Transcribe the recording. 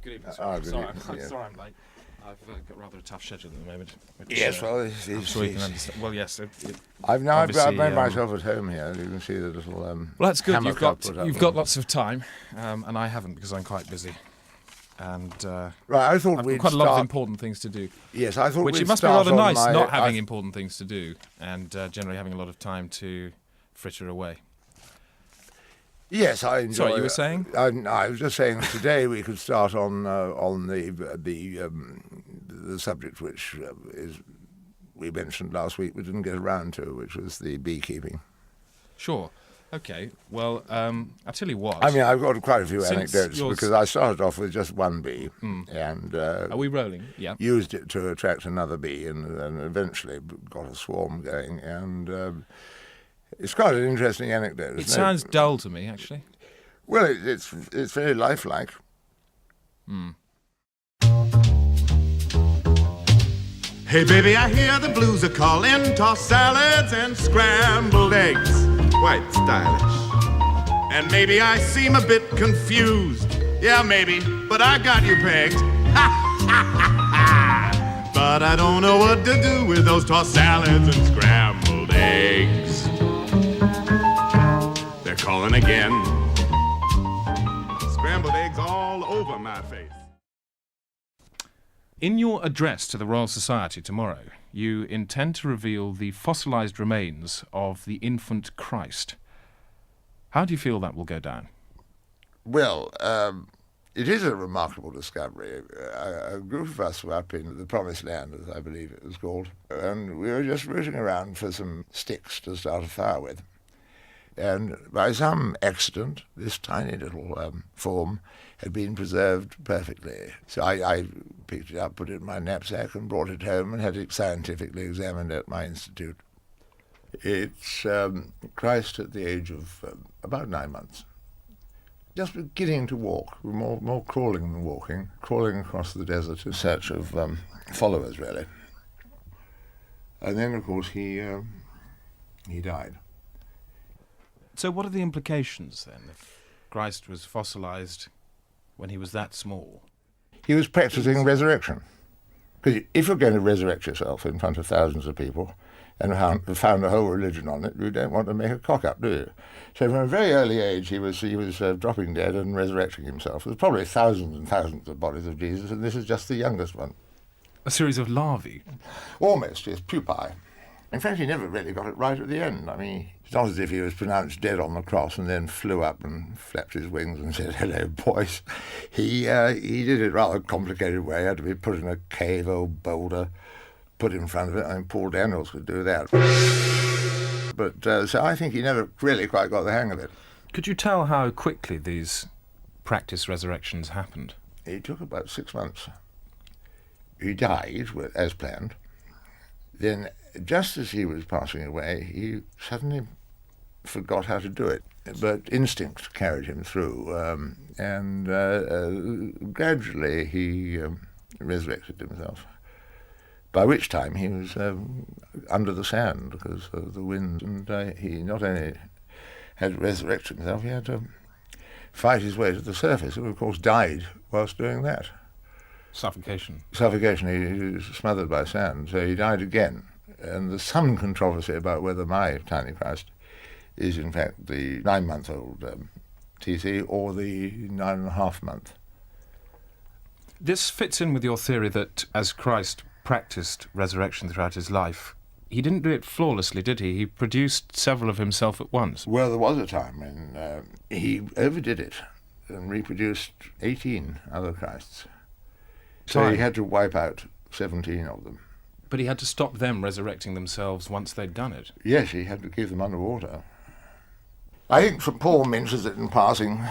Good evening, sir. Good Sorry, evening, I'm yeah. sorry I'm late. I've got rather a tough schedule at the moment. Which, Yes, well, I'm sure you can understand. Well, yes. I've obviously, made myself at home here. You can see the little well, that's good. hammock I've put up You've there. got lots of time, and I haven't because I'm quite busy. And Right, I thought I've got we'd quite a lot of start- important things to do. Yes, I thought Which we'd it must be start rather on nice my- not having important things to do and generally having a lot of time to fritter away. Yes, I enjoy. Sorry, you were saying? I was just saying that today we could start on the subject which we mentioned last week. We didn't get around to, which was the beekeeping. Sure. Okay. Well, I'll tell you what. I mean, I've got quite a few Since anecdotes yours- because I started off with just one bee and Are we rolling? Yeah. used it to attract another bee and eventually got a swarm going. And it's quite an interesting anecdote. It sounds dull to me, actually. Well, it's very lifelike. Hey baby, I hear the blues are calling. Tossed salads and scrambled eggs, quite stylish. And maybe I seem a bit confused. Yeah, maybe, but I got you pegged. But I don't know what to do with those tossed salads and scrambled eggs. They're calling again. Scrambled eggs all over my face. In your address to the Royal Society tomorrow, you intend to reveal the fossilised remains of the infant Christ. How do you feel that will go down? Well, it is a remarkable discovery. A group of us were up in the Promised Land, as I believe it was called, and we were just rooting around for some sticks to start a fire with. And by some accident, this tiny little form had been preserved perfectly. So I picked it up, put it in my knapsack, and brought it home and had it scientifically examined at my institute. It's Christ at the age of about 9 months. Just beginning to walk, more crawling than walking, crawling across the desert in search of followers, really. And then, of course, he died. So what are the implications, then, if Christ was fossilised when he was that small? He was practicing resurrection. Because if you're going to resurrect yourself in front of thousands of people and found a whole religion on it, you don't want to make a cock-up, do you? So from a very early age, he was dropping dead and resurrecting himself. There's probably thousands and thousands of bodies of Jesus, and this is just the youngest one. A series of larvae? Almost, yes, pupae. In fact, he never really got it right at the end. I mean, it's not as if he was pronounced dead on the cross and then flew up and flapped his wings and said, "Hello, boys." He did it rather complicated way. He had to be put in a cave or boulder, put in front of it. I mean, Paul Daniels could do that. But so I think he never really quite got the hang of it. Could you tell how quickly these practice resurrections happened? It took about 6 months. He died, as planned. Then, just as he was passing away, he suddenly forgot how to do it. But instinct carried him through, and gradually he resurrected himself. By which time he was under the sand because of the wind, and he not only had to resurrect himself, he had to fight his way to the surface, and of course died whilst doing that. Suffocation. He was smothered by sand, so he died again. And there's some controversy about whether my tiny Christ is in fact the 9-month-old TC or the 9.5-month. This fits in with your theory that as Christ practiced resurrection throughout his life, he didn't do it flawlessly, did he? He produced several of himself at once. Well, there was a time when he overdid it and reproduced 18 other Christs. So he had to wipe out 17 of them. But he had to stop them resurrecting themselves once they'd done it. Yes, he had to keep them underwater. I think Paul mentions it in passing